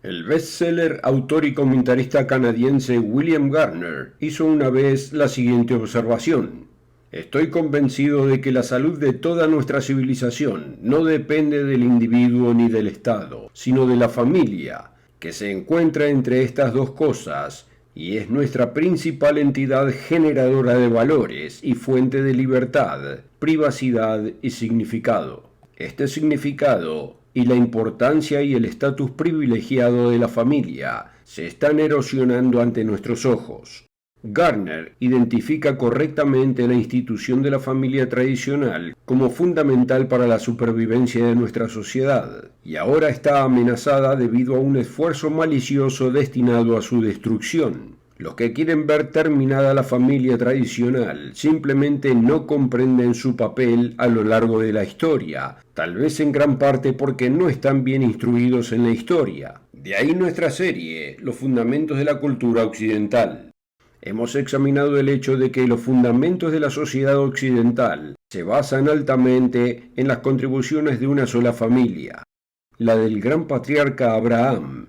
El bestseller, autor y comentarista canadiense William Gardner hizo una vez la siguiente observación: estoy convencido de que la salud de toda nuestra civilización no depende del individuo ni del Estado, sino de la familia, que se encuentra entre estas dos cosas y es nuestra principal entidad generadora de valores y fuente de libertad, privacidad y significado. Este significado y la importancia y el estatus privilegiado de la familia se están erosionando ante nuestros ojos. Gardner identifica correctamente la institución de la familia tradicional como fundamental para la supervivencia de nuestra sociedad, y ahora está amenazada debido a un esfuerzo malicioso destinado a su destrucción. Los que quieren ver terminada la familia tradicional simplemente no comprenden su papel a lo largo de la historia, tal vez en gran parte porque no están bien instruidos en la historia. De ahí nuestra serie, Los fundamentos de la cultura occidental. Hemos examinado el hecho de que los fundamentos de la sociedad occidental se basan altamente en las contribuciones de una sola familia, la del gran patriarca Abraham,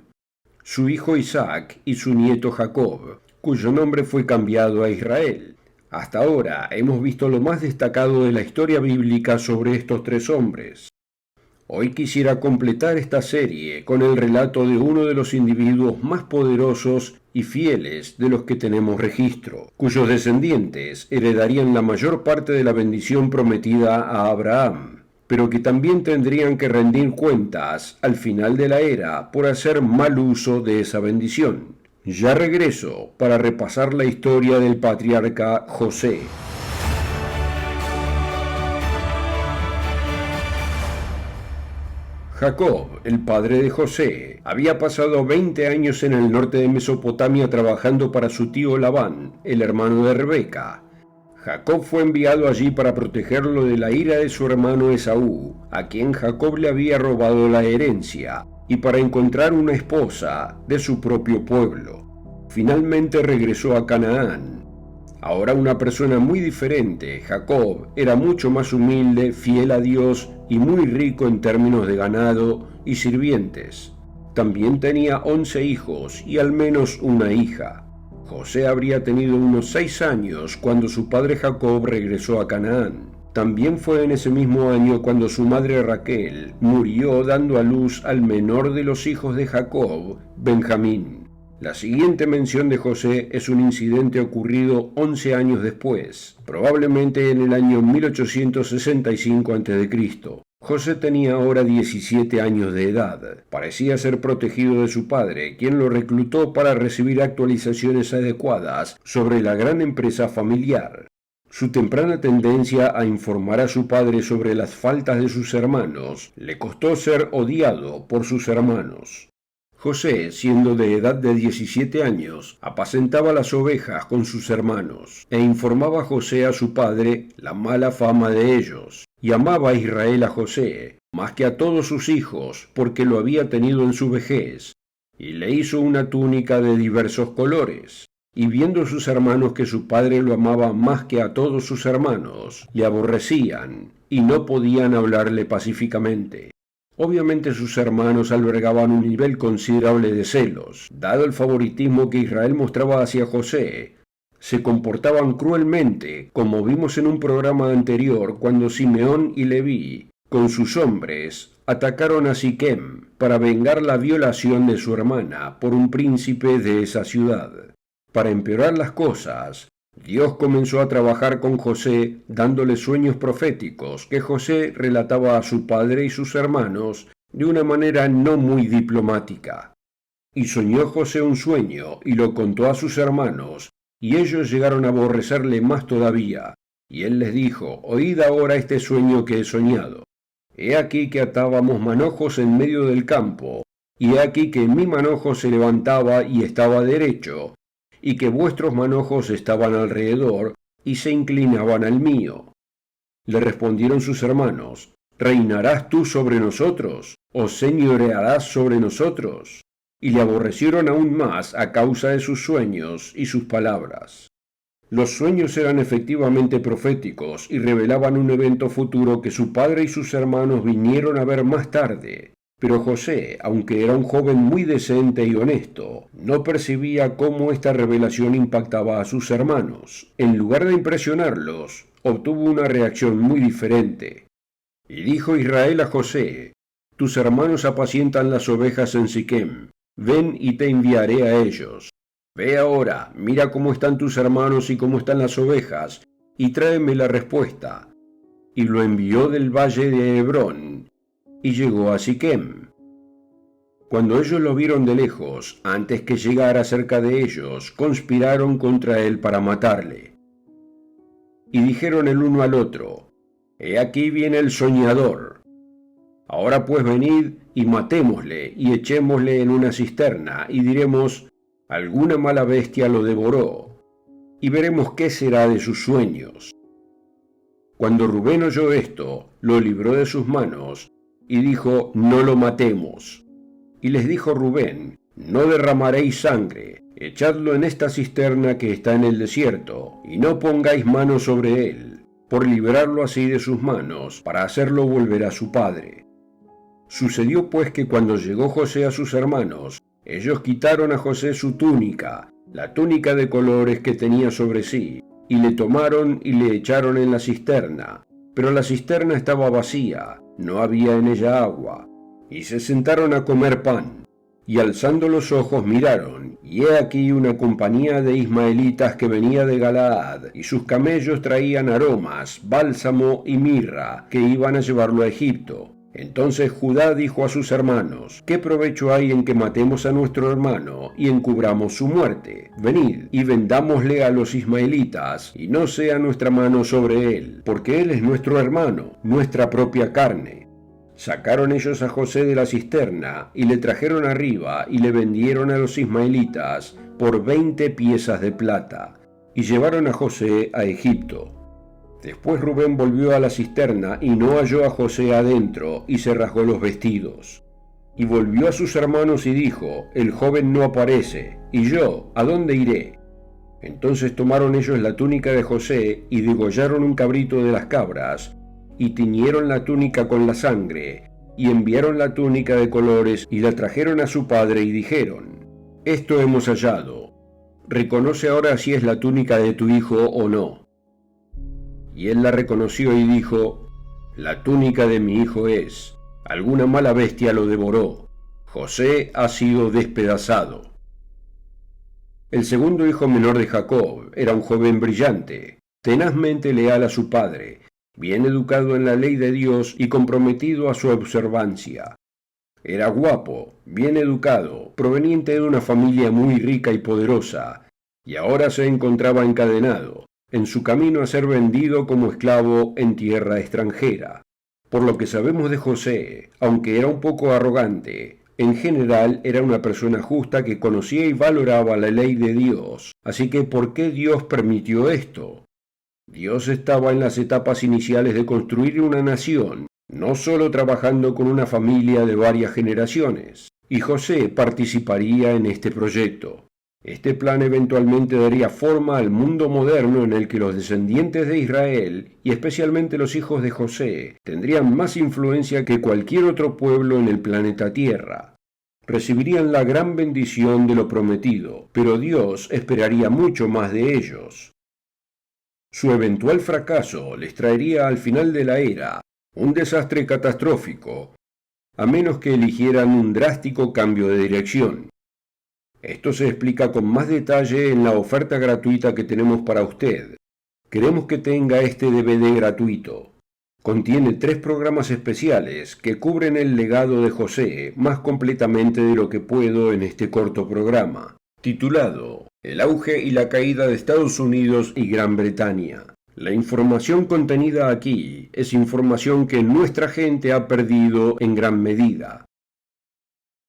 su hijo Isaac y su nieto Jacob, cuyo nombre fue cambiado a Israel. Hasta ahora hemos visto lo más destacado de la historia bíblica sobre estos tres hombres. Hoy quisiera completar esta serie con el relato de uno de los individuos más poderosos y fieles de los que tenemos registro, cuyos descendientes heredarían la mayor parte de la bendición prometida a Abraham, pero que también tendrían que rendir cuentas al final de la era por hacer mal uso de esa bendición. Ya regreso para repasar la historia del patriarca José. Jacob, el padre de José, había pasado 20 años en el norte de Mesopotamia trabajando para su tío Labán, el hermano de Rebeca. Jacob fue enviado allí para protegerlo de la ira de su hermano Esaú, a quien Jacob le había robado la herencia, y para encontrar una esposa de su propio pueblo. Finalmente regresó a Canaán. Ahora una persona muy diferente, Jacob era mucho más humilde, fiel a Dios y muy rico en términos de ganado y sirvientes. También tenía 11 hijos y al menos una hija. José habría tenido unos 6 años cuando su padre Jacob regresó a Canaán. También fue en ese mismo año cuando su madre Raquel murió dando a luz al menor de los hijos de Jacob, Benjamín. La siguiente mención de José es un incidente ocurrido 11 años después, probablemente en el año 1865 a.C. José tenía ahora 17 años de edad. Parecía ser protegido de su padre, quien lo reclutó para recibir actualizaciones adecuadas sobre la gran empresa familiar. Su temprana tendencia a informar a su padre sobre las faltas de sus hermanos le costó ser odiado por sus hermanos. José, siendo de edad de 17 años, apacentaba las ovejas con sus hermanos, e informaba José a su padre la mala fama de ellos, y amaba a Israel a José, más que a todos sus hijos, porque lo había tenido en su vejez, y le hizo una túnica de diversos colores. Y viendo sus hermanos que su padre lo amaba más que a todos sus hermanos, le aborrecían, y no podían hablarle pacíficamente. Obviamente sus hermanos albergaban un nivel considerable de celos. Dado el favoritismo que Israel mostraba hacia José, se comportaban cruelmente, como vimos en un programa anterior cuando Simeón y Leví, con sus hombres, atacaron a Siquem para vengar la violación de su hermana por un príncipe de esa ciudad. Para empeorar las cosas, Dios comenzó a trabajar con José, dándole sueños proféticos que José relataba a su padre y sus hermanos de una manera no muy diplomática. Y soñó José un sueño y lo contó a sus hermanos, y ellos llegaron a aborrecerle más todavía. Y él les dijo: oíd ahora este sueño que he soñado. He aquí que atábamos manojos en medio del campo, y he aquí que mi manojo se levantaba y estaba derecho, y que vuestros manojos estaban alrededor y se inclinaban al mío. Le respondieron sus hermanos: ¿reinarás tú sobre nosotros? ¿O señorearás sobre nosotros? Y le aborrecieron aún más a causa de sus sueños y sus palabras. Los sueños eran efectivamente proféticos y revelaban un evento futuro que su padre y sus hermanos vinieron a ver más tarde. Pero José, aunque era un joven muy decente y honesto, no percibía cómo esta revelación impactaba a sus hermanos. En lugar de impresionarlos, obtuvo una reacción muy diferente. Y dijo Israel a José: tus hermanos apacientan las ovejas en Siquem. Ven y te enviaré a ellos. Ve ahora, mira cómo están tus hermanos y cómo están las ovejas, y tráeme la respuesta. Y lo envió del valle de Hebrón, y llegó a Siquem. Cuando ellos lo vieron de lejos, antes que llegara cerca de ellos, conspiraron contra él para matarle. Y dijeron el uno al otro: he aquí viene el soñador. Ahora pues venid y matémosle y echémosle en una cisterna, y diremos: alguna mala bestia lo devoró, y veremos qué será de sus sueños. Cuando Rubén oyó esto, lo libró de sus manos, y dijo: no lo matemos. Y les dijo Rubén: no derramaréis sangre, echadlo en esta cisterna que está en el desierto, y no pongáis mano sobre él, por librarlo así de sus manos, para hacerlo volver a su padre. Sucedió pues que cuando llegó José a sus hermanos, ellos quitaron a José su túnica, la túnica de colores que tenía sobre sí, y le tomaron y le echaron en la cisterna. Pero la cisterna estaba vacía, no había en ella agua. Y se sentaron a comer pan, y alzando los ojos miraron, y he aquí una compañía de ismaelitas que venía de Galaad, y sus camellos traían aromas, bálsamo y mirra, que iban a llevarlo a Egipto. Entonces Judá dijo a sus hermanos: ¿qué provecho hay en que matemos a nuestro hermano y encubramos su muerte? Venid y vendámosle a los ismaelitas, y no sea nuestra mano sobre él, porque él es nuestro hermano, nuestra propia carne. Sacaron ellos a José de la cisterna, y le trajeron arriba, y le vendieron a los ismaelitas por 20 piezas de plata, y llevaron a José a Egipto. Después Rubén volvió a la cisterna, y no halló a José adentro, y se rasgó los vestidos. Y volvió a sus hermanos y dijo: el joven no aparece, y yo, ¿a dónde iré? Entonces tomaron ellos la túnica de José, y degollaron un cabrito de las cabras, y tiñeron la túnica con la sangre, y enviaron la túnica de colores, y la trajeron a su padre, y dijeron: esto hemos hallado, reconoce ahora si es la túnica de tu hijo o no. Y él la reconoció y dijo: la túnica de mi hijo es, alguna mala bestia lo devoró, José ha sido despedazado. El segundo hijo menor de Jacob era un joven brillante, tenazmente leal a su padre, bien educado en la ley de Dios y comprometido a su observancia. Era guapo, bien educado, proveniente de una familia muy rica y poderosa, y ahora se encontraba encadenado, en su camino a ser vendido como esclavo en tierra extranjera. Por lo que sabemos de José, aunque era un poco arrogante, en general era una persona justa que conocía y valoraba la ley de Dios. Así que, ¿por qué Dios permitió esto? Dios estaba en las etapas iniciales de construir una nación, no solo trabajando con una familia de varias generaciones, y José participaría en este proyecto. Este plan eventualmente daría forma al mundo moderno en el que los descendientes de Israel, y especialmente los hijos de José, tendrían más influencia que cualquier otro pueblo en el planeta Tierra. Recibirían la gran bendición de lo prometido, pero Dios esperaría mucho más de ellos. Su eventual fracaso les traería al final de la era un desastre catastrófico, a menos que eligieran un drástico cambio de dirección. Esto se explica con más detalle en la oferta gratuita que tenemos para usted. Queremos que tenga este DVD gratuito. Contiene 3 programas especiales que cubren el legado de José más completamente de lo que puedo en este corto programa, titulado El auge y la caída de Estados Unidos y Gran Bretaña. La información contenida aquí es información que nuestra gente ha perdido en gran medida.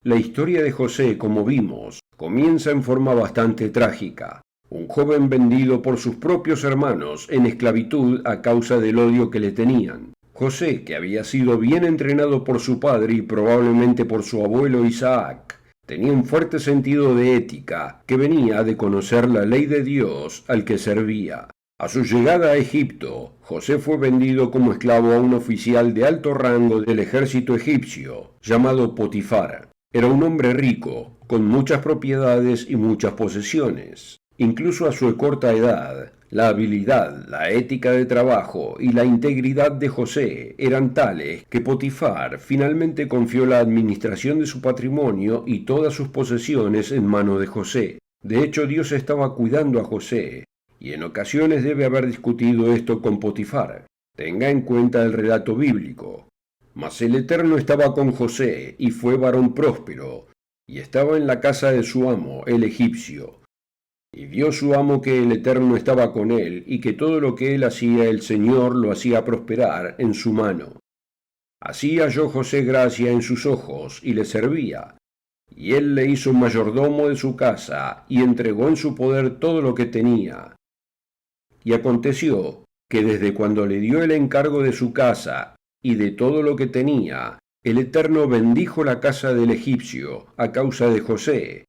La historia de José, como vimos, comienza en forma bastante trágica. Un joven vendido por sus propios hermanos en esclavitud a causa del odio que le tenían. José, que había sido bien entrenado por su padre y probablemente por su abuelo Isaac, tenía un fuerte sentido de ética que venía de conocer la ley de Dios al que servía. A su llegada a Egipto, José fue vendido como esclavo a un oficial de alto rango del ejército egipcio, llamado Potifar. Era un hombre rico, con muchas propiedades y muchas posesiones. Incluso a su corta edad, la habilidad, la ética de trabajo y la integridad de José eran tales que Potifar finalmente confió la administración de su patrimonio y todas sus posesiones en manos de José. De hecho, Dios estaba cuidando a José, y en ocasiones debe haber discutido esto con Potifar. Tenga en cuenta el relato bíblico. Mas el Eterno estaba con José, y fue varón próspero, y estaba en la casa de su amo, el egipcio. Y vio su amo que el Eterno estaba con él, y que todo lo que él hacía el Señor lo hacía prosperar en su mano. Así halló José gracia en sus ojos, y le servía. Y él le hizo mayordomo de su casa, y entregó en su poder todo lo que tenía. Y aconteció que desde cuando le dio el encargo de su casa y de todo lo que tenía, el Eterno bendijo la casa del egipcio a causa de José,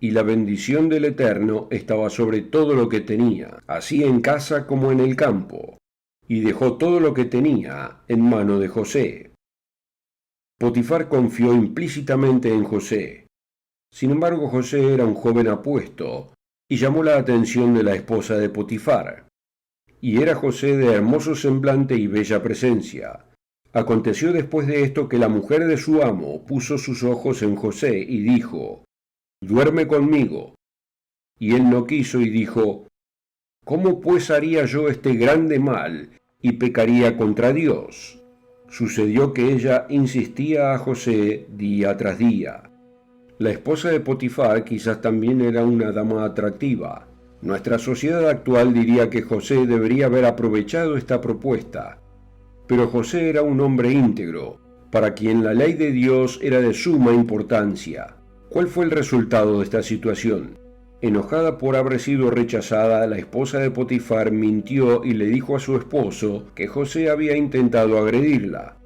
y la bendición del Eterno estaba sobre todo lo que tenía, así en casa como en el campo, y dejó todo lo que tenía en mano de José. Potifar confió implícitamente en José. Sin embargo, José era un joven apuesto, y llamó la atención de la esposa de Potifar. Y era José de hermoso semblante y bella presencia. Aconteció después de esto que la mujer de su amo puso sus ojos en José y dijo, «Duerme conmigo». Y él no quiso y dijo, «¿Cómo pues haría yo este grande mal y pecaría contra Dios?» Sucedió que ella insistía a José día tras día. La esposa de Potifar quizás también era una dama atractiva. Nuestra sociedad actual diría que José debería haber aprovechado esta propuesta. Pero José era un hombre íntegro, para quien la ley de Dios era de suma importancia. ¿Cuál fue el resultado de esta situación? Enojada por haber sido rechazada, la esposa de Potifar mintió y le dijo a su esposo que José había intentado agredirla.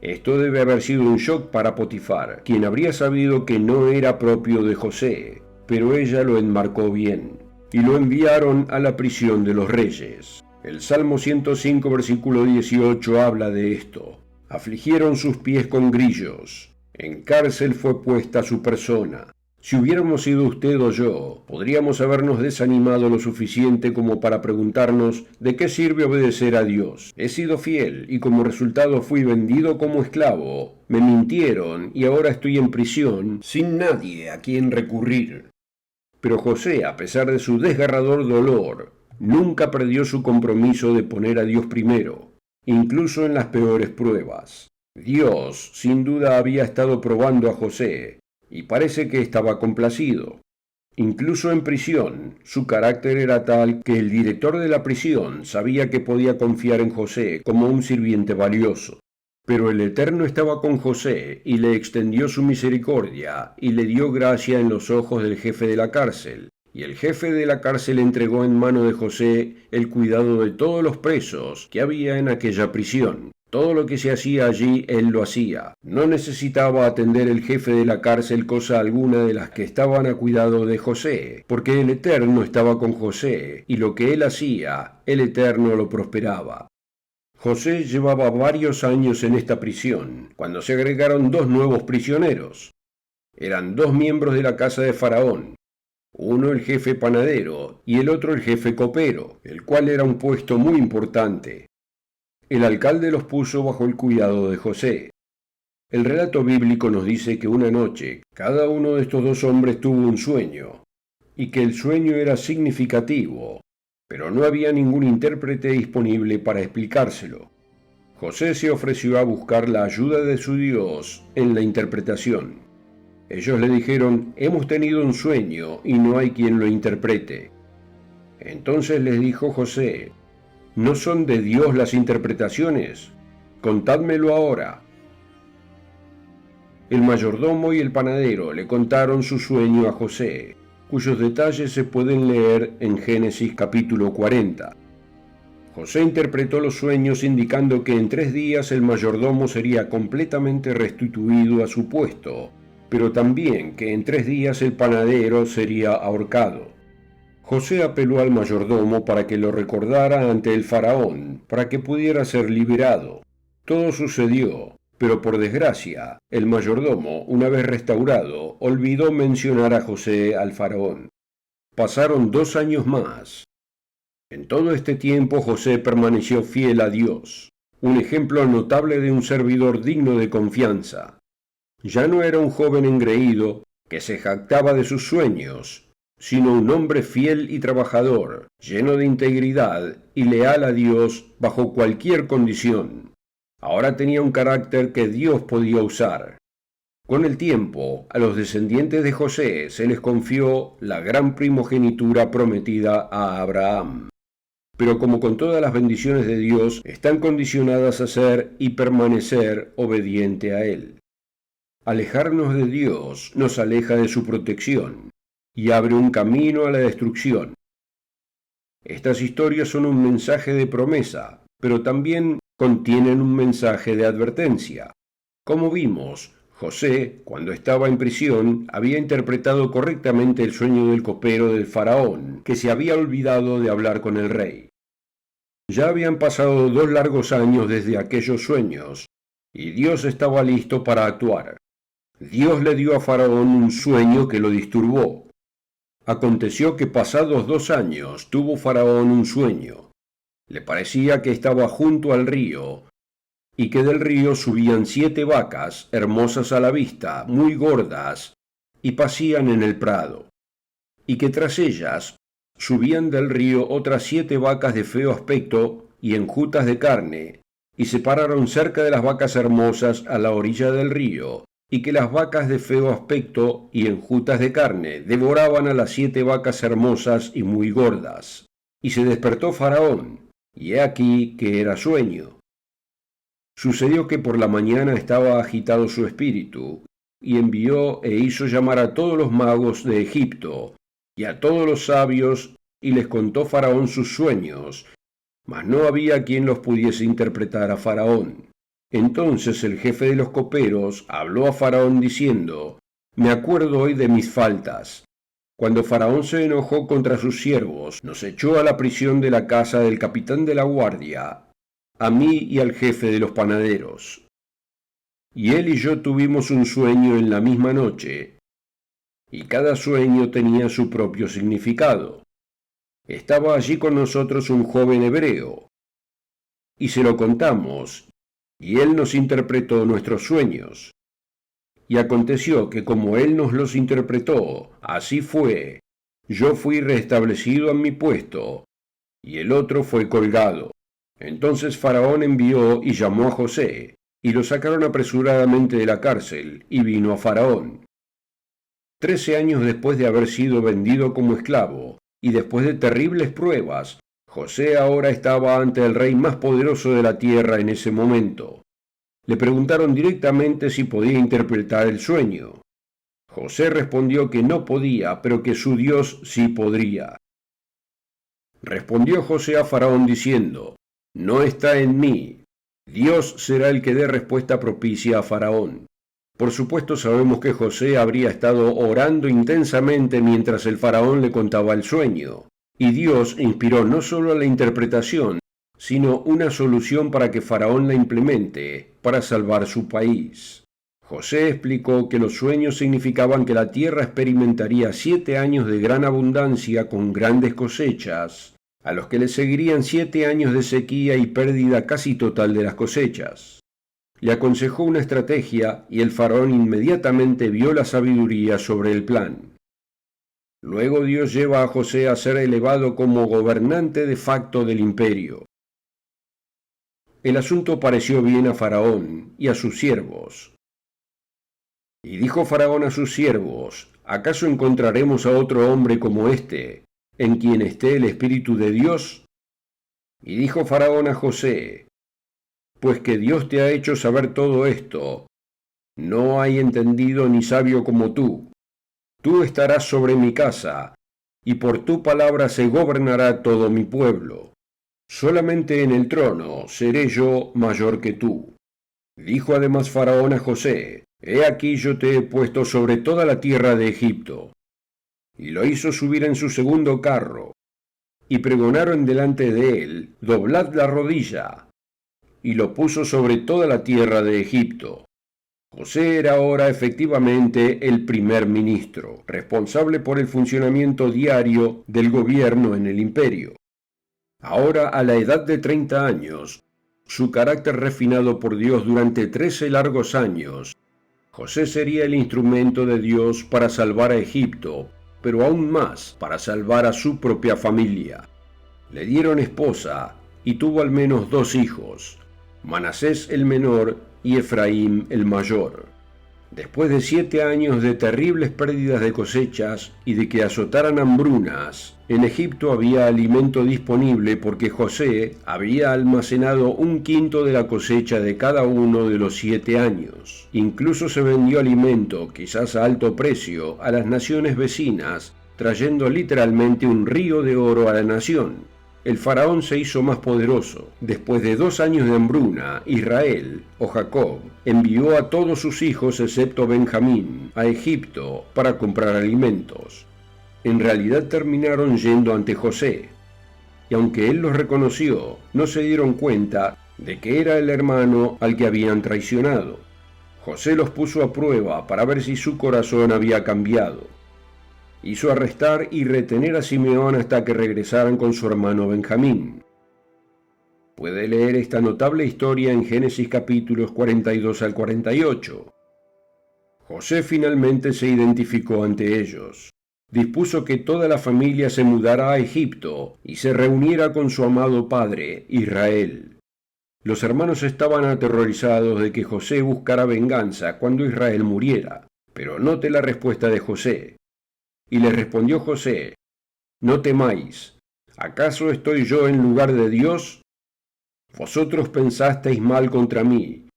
Esto debe haber sido un shock para Potifar, quien habría sabido que no era propio de José, pero ella lo enmarcó bien, y lo enviaron a la prisión de los reyes. El Salmo 105, versículo 18 habla de esto. Afligieron sus pies con grillos, en cárcel fue puesta su persona. Si hubiéramos sido usted o yo, podríamos habernos desanimado lo suficiente como para preguntarnos ¿de qué sirve obedecer a Dios? He sido fiel y como resultado fui vendido como esclavo, me mintieron y ahora estoy en prisión sin nadie a quien recurrir. Pero José, a pesar de su desgarrador dolor, nunca perdió su compromiso de poner a Dios primero, incluso en las peores pruebas. Dios, sin duda, había estado probando a José, y parece que estaba complacido. Incluso en prisión, su carácter era tal que el director de la prisión sabía que podía confiar en José como un sirviente valioso. Pero el Eterno estaba con José y le extendió su misericordia y le dio gracia en los ojos del jefe de la cárcel. Y el jefe de la cárcel entregó en mano de José el cuidado de todos los presos que había en aquella prisión. Todo lo que se hacía allí, él lo hacía. No necesitaba atender el jefe de la cárcel cosa alguna de las que estaban a cuidado de José, porque el Eterno estaba con José, y lo que él hacía, el Eterno lo prosperaba. José llevaba varios años en esta prisión, cuando se agregaron dos nuevos prisioneros. Eran dos miembros de la casa de Faraón, uno el jefe panadero y el otro el jefe copero, el cual era un puesto muy importante. El alcalde los puso bajo el cuidado de José. El relato bíblico nos dice que una noche cada uno de estos dos hombres tuvo un sueño, y que el sueño era significativo, pero no había ningún intérprete disponible para explicárselo. José se ofreció a buscar la ayuda de su Dios en la interpretación. Ellos le dijeron, hemos tenido un sueño y no hay quien lo interprete. Entonces les dijo José, ¿no son de Dios las interpretaciones? Contádmelo ahora. El mayordomo y el panadero le contaron su sueño a José, cuyos detalles se pueden leer en Génesis capítulo 40. José interpretó los sueños indicando que en 3 días el mayordomo sería completamente restituido a su puesto, pero también que en 3 días el panadero sería ahorcado. José apeló al mayordomo para que lo recordara ante el faraón, para que pudiera ser liberado. Todo sucedió, pero por desgracia, el mayordomo, una vez restaurado, olvidó mencionar a José al faraón. Pasaron 2 años más. En todo este tiempo José permaneció fiel a Dios, un ejemplo notable de un servidor digno de confianza. Ya no era un joven engreído que se jactaba de sus sueños, sino un hombre fiel y trabajador, lleno de integridad y leal a Dios bajo cualquier condición. Ahora tenía un carácter que Dios podía usar. Con el tiempo, a los descendientes de José se les confió la gran primogenitura prometida a Abraham. Pero como con todas las bendiciones de Dios, están condicionadas a ser y permanecer obediente a Él. Alejarnos de Dios nos aleja de su protección y abre un camino a la destrucción. Estas historias son un mensaje de promesa, pero también contienen un mensaje de advertencia. Como vimos, José, cuando estaba en prisión, había interpretado correctamente el sueño del copero del faraón, que se había olvidado de hablar con el rey. Ya habían pasado 2 largos años desde aquellos sueños, y Dios estaba listo para actuar. Dios le dio a Faraón un sueño que lo disturbó. Aconteció que pasados 2 años tuvo Faraón un sueño. Le parecía que estaba junto al río, y que del río subían 7 vacas, hermosas a la vista, muy gordas, y pacían en el prado, y que tras ellas subían del río otras 7 vacas de feo aspecto y enjutas de carne, y se pararon cerca de las vacas hermosas a la orilla del río, y que las vacas de feo aspecto y enjutas de carne devoraban a las 7 vacas hermosas y muy gordas. Y se despertó Faraón, y he aquí que era sueño. Sucedió que por la mañana estaba agitado su espíritu, y envió e hizo llamar a todos los magos de Egipto, y a todos los sabios, y les contó Faraón sus sueños, mas no había quien los pudiese interpretar a Faraón. Entonces el jefe de los coperos habló a Faraón diciendo: Me acuerdo hoy de mis faltas. Cuando Faraón se enojó contra sus siervos, nos echó a la prisión de la casa del capitán de la guardia, a mí y al jefe de los panaderos. Y él y yo tuvimos un sueño en la misma noche, y cada sueño tenía su propio significado. Estaba allí con nosotros un joven hebreo, y se lo contamos, y él nos interpretó nuestros sueños. Y aconteció que como él nos los interpretó, así fue. Yo fui restablecido en mi puesto, y el otro fue colgado. Entonces Faraón envió y llamó a José, y lo sacaron apresuradamente de la cárcel, y vino a Faraón. 13 años después de haber sido vendido como esclavo, y después de terribles pruebas, José ahora estaba ante el rey más poderoso de la tierra en ese momento. Le preguntaron directamente si podía interpretar el sueño. José respondió que no podía, pero que su Dios sí podría. Respondió José a Faraón diciendo: No está en mí. Dios será el que dé respuesta propicia a Faraón. Por supuesto sabemos que José habría estado orando intensamente mientras el faraón le contaba el sueño, y Dios inspiró no solo la interpretación, sino una solución para que Faraón la implemente, para salvar su país. José explicó que los sueños significaban que la tierra experimentaría 7 años de gran abundancia con grandes cosechas, a los que le seguirían 7 años de sequía y pérdida casi total de las cosechas. Le aconsejó una estrategia y el faraón inmediatamente vio la sabiduría sobre el plan. Luego Dios lleva a José a ser elevado como gobernante de facto del imperio. El asunto pareció bien a Faraón y a sus siervos. Y dijo Faraón a sus siervos: ¿Acaso encontraremos a otro hombre como este, en quien esté el Espíritu de Dios? Y dijo Faraón a José: Pues que Dios te ha hecho saber todo esto, no hay entendido ni sabio como tú. Tú estarás sobre mi casa, y por tu palabra se gobernará todo mi pueblo. Solamente en el trono seré yo mayor que tú. Dijo además Faraón a José: He aquí yo te he puesto sobre toda la tierra de Egipto. y lo hizo subir en su segundo carro, y pregonaron delante de él: «Doblad la rodilla», y lo puso sobre toda la tierra de Egipto. José era ahora efectivamente el primer ministro, responsable por el funcionamiento diario del gobierno en el imperio. Ahora, a la edad de 30 años, su carácter refinado por Dios durante 13 largos años, José sería el instrumento de Dios para salvar a Egipto, pero aún más para salvar a su propia familia. Le dieron esposa y tuvo al menos 2 hijos, Manasés el menor y Efraín el mayor. Después de 7 años de terribles pérdidas de cosechas y de que azotaran hambrunas, en Egipto había alimento disponible porque José había almacenado 1/5 de la cosecha de cada uno de los 7 años. Incluso se vendió alimento, quizás a alto precio, a las naciones vecinas, trayendo literalmente un río de oro a la nación. El faraón se hizo más poderoso. Después de 2 años de hambruna, Israel, o Jacob, envió a todos sus hijos excepto Benjamín a Egipto para comprar alimentos. En realidad terminaron yendo ante José, y aunque él los reconoció, no se dieron cuenta de que era el hermano al que habían traicionado. José los puso a prueba para ver si su corazón había cambiado. Hizo arrestar y retener a Simeón hasta que regresaran con su hermano Benjamín. Puede leer esta notable historia en Génesis capítulos 42 al 48. José finalmente se identificó ante ellos. Dispuso que toda la familia se mudara a Egipto y se reuniera con su amado padre, Israel. Los hermanos estaban aterrorizados de que José buscara venganza cuando Israel muriera, pero note la respuesta de José. Y le respondió José: «No temáis, ¿acaso estoy yo en lugar de Dios? Vosotros pensasteis mal contra mí,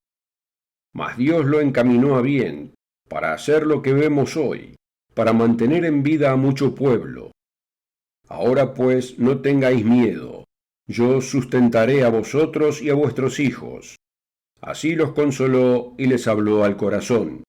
mas Dios lo encaminó a bien, para hacer lo que vemos hoy, para mantener en vida a mucho pueblo. Ahora pues no tengáis miedo, yo os sustentaré a vosotros y a vuestros hijos». Así los consoló y les habló al corazón.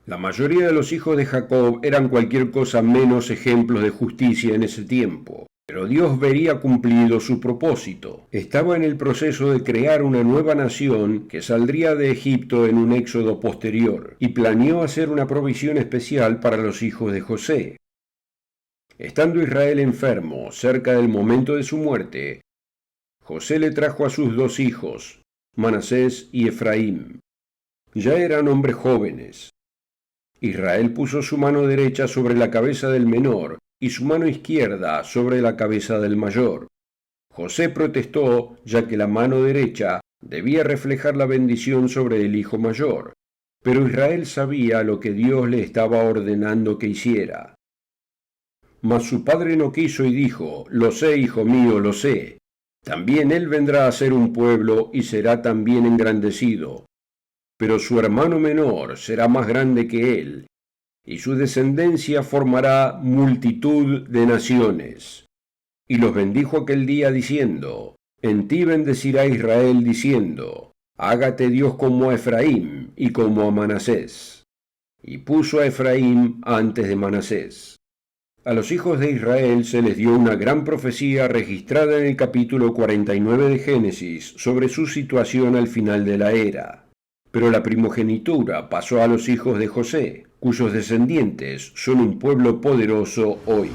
La mayoría de los hijos de Jacob eran cualquier cosa menos ejemplos de justicia en ese tiempo, pero Dios vería cumplido su propósito. Estaba en el proceso de crear una nueva nación que saldría de Egipto en un éxodo posterior, y planeó hacer una provisión especial para los hijos de José. Estando Israel enfermo, cerca del momento de su muerte, José le trajo a sus 2 hijos, Manasés y Efraín. Ya eran hombres jóvenes. Israel puso su mano derecha sobre la cabeza del menor y su mano izquierda sobre la cabeza del mayor. José protestó, ya que la mano derecha debía reflejar la bendición sobre el hijo mayor, pero Israel sabía lo que Dios le estaba ordenando que hiciera. Mas su padre no quiso y dijo: «Lo sé, hijo mío, lo sé. También él vendrá a ser un pueblo y será también engrandecido. Pero su hermano menor será más grande que él, y su descendencia formará multitud de naciones». Y los bendijo aquel día diciendo: «En ti bendecirá Israel diciendo: hágate Dios como a Efraín y como a Manasés». Y puso a Efraín antes de Manasés. A los hijos de Israel se les dio una gran profecía registrada en el capítulo 49 de Génesis sobre su situación al final de la era. Pero la primogenitura pasó a los hijos de José, cuyos descendientes son un pueblo poderoso hoy.